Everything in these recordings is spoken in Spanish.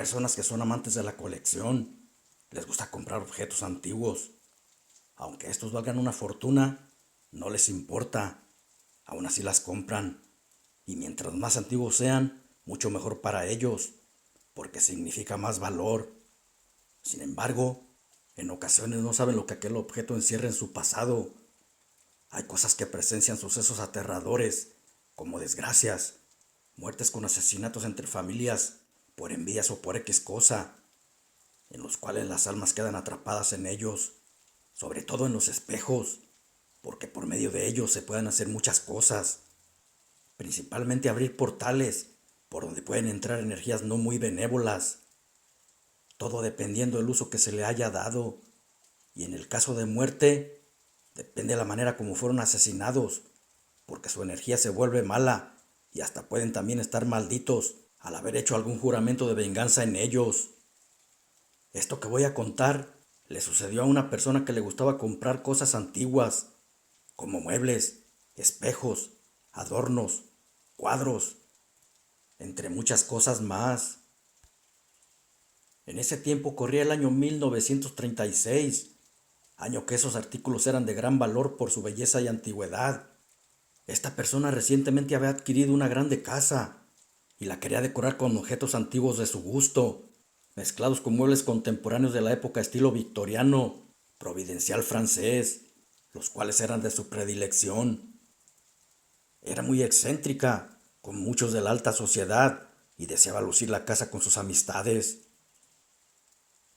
personas que son amantes de la colección. Les gusta comprar objetos antiguos. Aunque estos valgan una fortuna, no les importa. Aún así las compran. Y mientras más antiguos sean, mucho mejor para ellos, porque significa más valor. Sin embargo, en ocasiones no saben lo que aquel objeto encierra en su pasado. Hay cosas que presencian sucesos aterradores, como desgracias, muertes con asesinatos entre familias, por envidias o por X cosa, en los cuales las almas quedan atrapadas en ellos, sobre todo en los espejos, porque por medio de ellos se pueden hacer muchas cosas, principalmente abrir portales por donde pueden entrar energías no muy benévolas, todo dependiendo del uso que se le haya dado, y en el caso de muerte, depende de la manera como fueron asesinados, porque su energía se vuelve mala y hasta pueden también estar malditos al haber hecho algún juramento de venganza en ellos. Esto que voy a contar le sucedió a una persona que le gustaba comprar cosas antiguas, como muebles, espejos, adornos, cuadros, entre muchas cosas más. En ese tiempo corría el año 1936, año que esos artículos eran de gran valor por su belleza y antigüedad. Esta persona recientemente había adquirido una grande casa y la quería decorar con objetos antiguos de su gusto, mezclados con muebles contemporáneos de la época estilo victoriano, providencial francés, los cuales eran de su predilección. Era muy excéntrica, con muchos de la alta sociedad, y deseaba lucir la casa con sus amistades.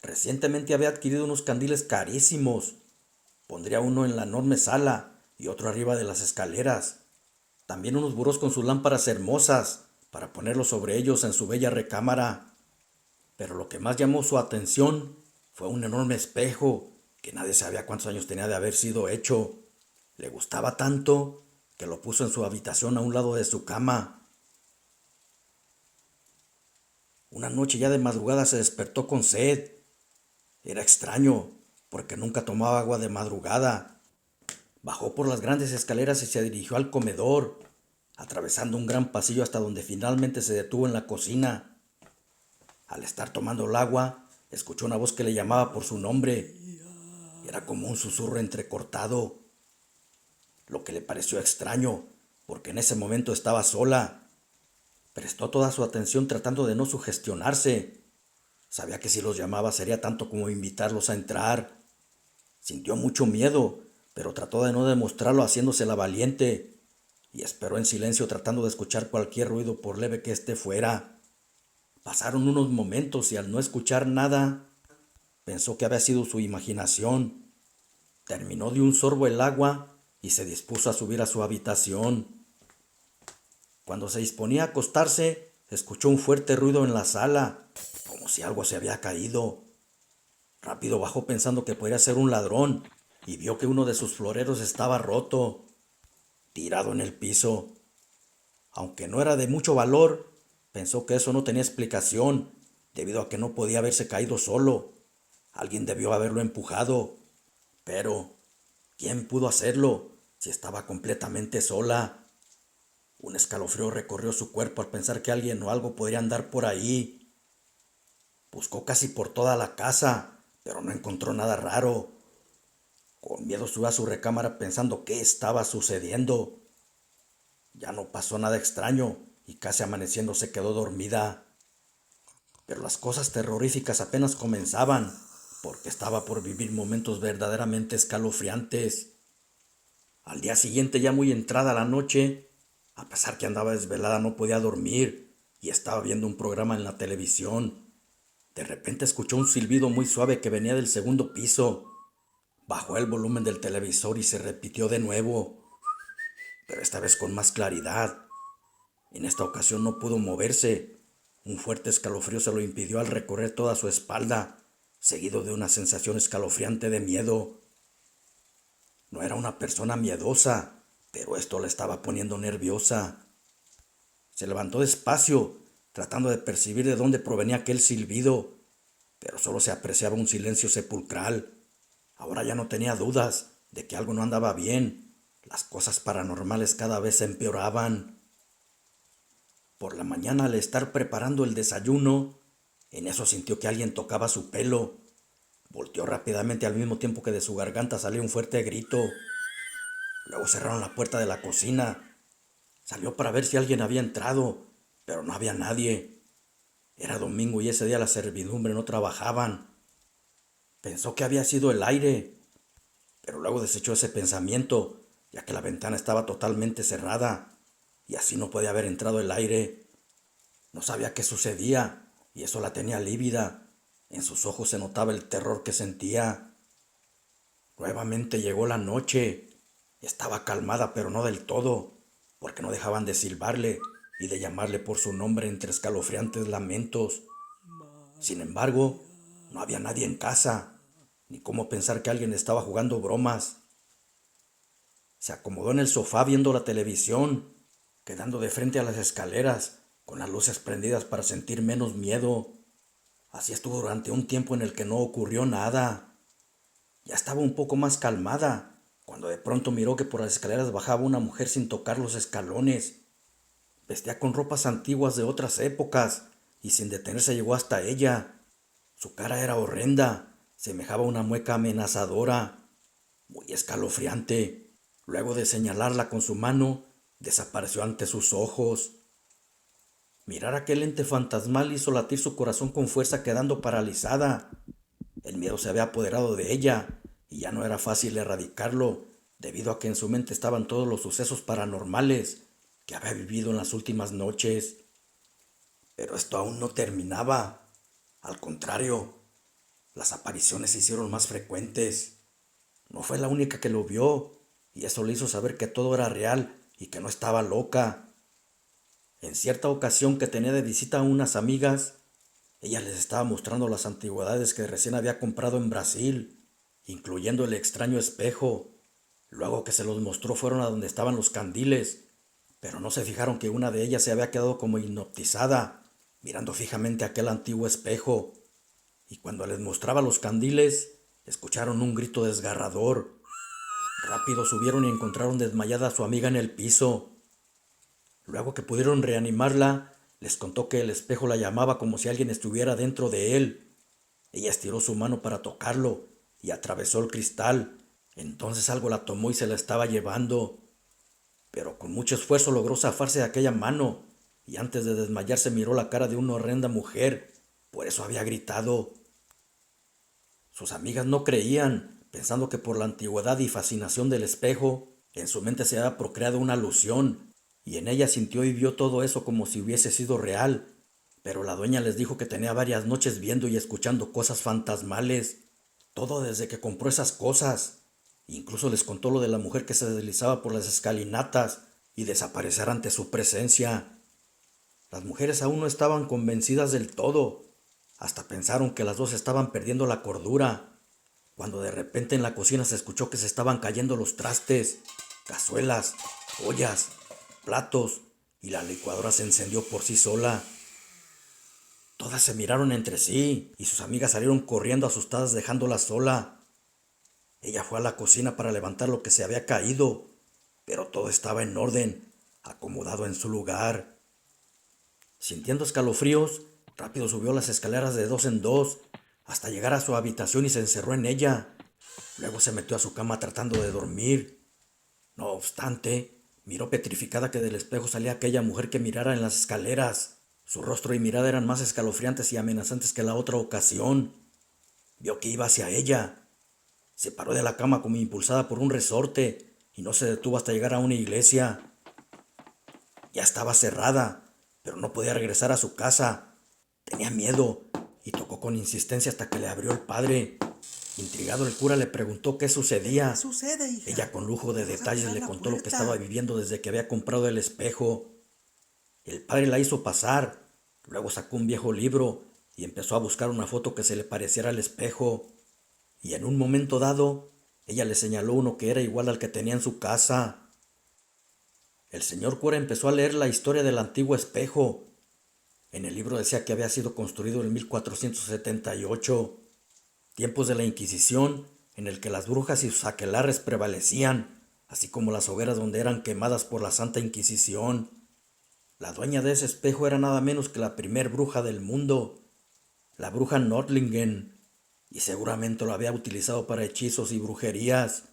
Recientemente había adquirido unos candiles carísimos. Pondría uno en la enorme sala y otro arriba de las escaleras. También unos burós con sus lámparas hermosas, para ponerlos sobre ellos en su bella recámara. Pero lo que más llamó su atención fue un enorme espejo, que nadie sabía cuántos años tenía de haber sido hecho. Le gustaba tanto que lo puso en su habitación a un lado de su cama. Una noche ya de madrugada se despertó con sed. Era extraño, porque nunca tomaba agua de madrugada. Bajó por las grandes escaleras y se dirigió al comedor, atravesando un gran pasillo hasta donde finalmente se detuvo en la cocina. Al estar tomando el agua, escuchó una voz que le llamaba por su nombre. Era como un susurro entrecortado, lo que le pareció extraño, porque en ese momento estaba sola. Prestó toda su atención tratando de no sugestionarse. Sabía que si los llamaba sería tanto como invitarlos a entrar. Sintió mucho miedo, pero trató de no demostrarlo haciéndose la valiente, y esperó en silencio tratando de escuchar cualquier ruido por leve que éste fuera. Pasaron unos momentos y al no escuchar nada, pensó que había sido su imaginación. Terminó de un sorbo el agua y se dispuso a subir a su habitación. Cuando se disponía a acostarse, escuchó un fuerte ruido en la sala, como si algo se había caído. Rápido bajó pensando que podría ser un ladrón y vio que uno de sus floreros estaba roto, tirado en el piso. Aunque no era de mucho valor, pensó que eso no tenía explicación, debido a que no podía haberse caído solo. Alguien debió haberlo empujado. Pero, ¿quién pudo hacerlo si estaba completamente sola? Un escalofrío recorrió su cuerpo al pensar que alguien o algo podría andar por ahí. Buscó casi por toda la casa, pero no encontró nada raro. Con miedo subió a su recámara pensando qué estaba sucediendo. Ya no pasó nada extraño y casi amaneciendo se quedó dormida. Pero las cosas terroríficas apenas comenzaban, porque estaba por vivir momentos verdaderamente escalofriantes. Al día siguiente, ya muy entrada la noche, a pesar que andaba desvelada, no podía dormir y estaba viendo un programa en la televisión. De repente escuchó un silbido muy suave que venía del segundo piso. Bajó el volumen del televisor y se repitió de nuevo, pero esta vez con más claridad. En esta ocasión no pudo moverse. Un fuerte escalofrío se lo impidió al recorrer toda su espalda, seguido de una sensación escalofriante de miedo. No era una persona miedosa, pero esto la estaba poniendo nerviosa. Se levantó despacio, tratando de percibir de dónde provenía aquel silbido, pero solo se apreciaba un silencio sepulcral. Ahora ya no tenía dudas de que algo no andaba bien. Las cosas paranormales cada vez se empeoraban. Por la mañana, al estar preparando el desayuno, En eso sintió que alguien tocaba su pelo. Volteó rápidamente al mismo tiempo que de su garganta salió un fuerte grito. Luego cerraron la puerta de la cocina. Salió para ver si alguien había entrado, pero no había nadie. Era domingo y ese día la servidumbre no trabajaban. Pensó que había sido el aire, pero luego desechó ese pensamiento, ya que la ventana estaba totalmente cerrada y así no podía haber entrado el aire. No sabía qué sucedía y eso la tenía lívida. En sus ojos se notaba el terror que sentía. Nuevamente llegó la noche. Estaba calmada, pero no del todo, porque no dejaban de silbarle y de llamarle por su nombre entre escalofriantes lamentos. Sin embargo, no había nadie en casa, ni cómo pensar que alguien estaba jugando bromas. Se acomodó en el sofá viendo la televisión, quedando de frente a las escaleras, con las luces prendidas para sentir menos miedo. Así estuvo durante un tiempo en el que no ocurrió nada. Ya estaba un poco más calmada, cuando de pronto miró que por las escaleras bajaba una mujer sin tocar los escalones. Vestía con ropas antiguas de otras épocas, y sin detenerse llegó hasta ella. Su cara era horrenda, semejaba una mueca amenazadora, muy escalofriante. Luego de señalarla con su mano, desapareció ante sus ojos. Mirar aquel ente fantasmal hizo latir su corazón con fuerza, quedando paralizada. El miedo se había apoderado de ella y ya no era fácil erradicarlo, debido a que en su mente estaban todos los sucesos paranormales que había vivido en las últimas noches. Pero esto aún no terminaba. Al contrario, las apariciones se hicieron más frecuentes. No fue la única que lo vio, y eso le hizo saber que todo era real y que no estaba loca. En cierta ocasión que tenía de visita a unas amigas, ella les estaba mostrando las antigüedades que recién había comprado en Brasil, incluyendo el extraño espejo. Luego que se los mostró fueron a donde estaban los candiles, pero no se fijaron que una de ellas se había quedado como hipnotizada, mirando fijamente aquel antiguo espejo. Y cuando les mostraba los candiles, escucharon un grito desgarrador. Rápido subieron y encontraron desmayada a su amiga en el piso. Luego que pudieron reanimarla, les contó que el espejo la llamaba como si alguien estuviera dentro de él. Ella estiró su mano para tocarlo y atravesó el cristal. Entonces algo la tomó y se la estaba llevando. Pero con mucho esfuerzo logró zafarse de aquella mano y antes de desmayarse miró la cara de una horrenda mujer. Por eso había gritado. Sus amigas no creían, pensando que por la antigüedad y fascinación del espejo, en su mente se había procreado una alusión, y en ella sintió y vio todo eso como si hubiese sido real. Pero la dueña les dijo que tenía varias noches viendo y escuchando cosas fantasmales, todo desde que compró esas cosas. Incluso les contó lo de la mujer que se deslizaba por las escalinatas y desaparecer ante su presencia. Las mujeres aún no estaban convencidas del todo. Hasta pensaron que las dos estaban perdiendo la cordura, cuando de repente en la cocina se escuchó que se estaban cayendo los trastes, cazuelas, ollas, platos, y la licuadora se encendió por sí sola. Todas se miraron entre sí y sus amigas salieron corriendo asustadas dejándola sola. Ella fue a la cocina para levantar lo que se había caído, pero todo estaba en orden, acomodado en su lugar. Sintiendo escalofríos, rápido subió las escaleras de dos en dos, hasta llegar a su habitación y se encerró en ella. Luego se metió a su cama tratando de dormir. No obstante, miró petrificada que del espejo salía aquella mujer que mirara en las escaleras. Su rostro y mirada eran más escalofriantes y amenazantes que la otra ocasión. Vio que iba hacia ella. Se paró de la cama como impulsada por un resorte y no se detuvo hasta llegar a una iglesia. Ya estaba cerrada, pero no podía regresar a su casa. Tenía miedo y tocó con insistencia hasta que le abrió el padre. Intrigado, el cura le preguntó qué sucedía. ¿Qué sucede, hija? Ella con lujo de Vas a detalles cerrar le la contó lo que puerta. estaba viviendo desde que había comprado el espejo. El padre la hizo pasar, luego sacó un viejo libro y empezó a buscar una foto que se le pareciera al espejo. Y en un momento dado, ella le señaló uno que era igual al que tenía en su casa. El señor cura empezó a leer la historia del antiguo espejo. En el libro decía que había sido construido en 1478, tiempos de la Inquisición, en el que las brujas y sus aquelarres prevalecían, así como las hogueras donde eran quemadas por la Santa Inquisición. La dueña de ese espejo era nada menos que la primer bruja del mundo. la bruja Nordlingen, y seguramente lo había utilizado para hechizos y brujerías.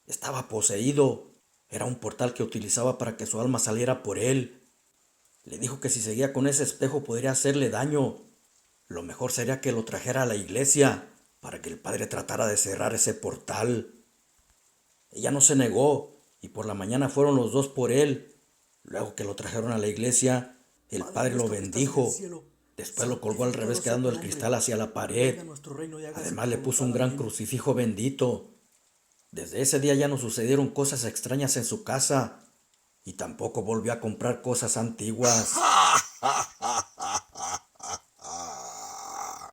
Estaba poseído. Era un portal que utilizaba para que su alma saliera por él. Le dijo que si seguía con ese espejo podría hacerle daño. Lo mejor sería que lo trajera a la iglesia para que el padre tratara de cerrar ese portal. Ella no se negó y por la mañana fueron los dos por él. Luego que lo trajeron a la iglesia, el Padre padre lo nuestro que estás en el bendijo. cielo, Después lo colgó al revés santificado sea quedando tu el nombre. cristal hacia la Venga a pared. nuestro reino y hágase Además tu le puso un voluntad. gran Amén. crucifijo bendito. Desde ese día ya no sucedieron cosas extrañas en su casa y tampoco volvió a comprar cosas antiguas.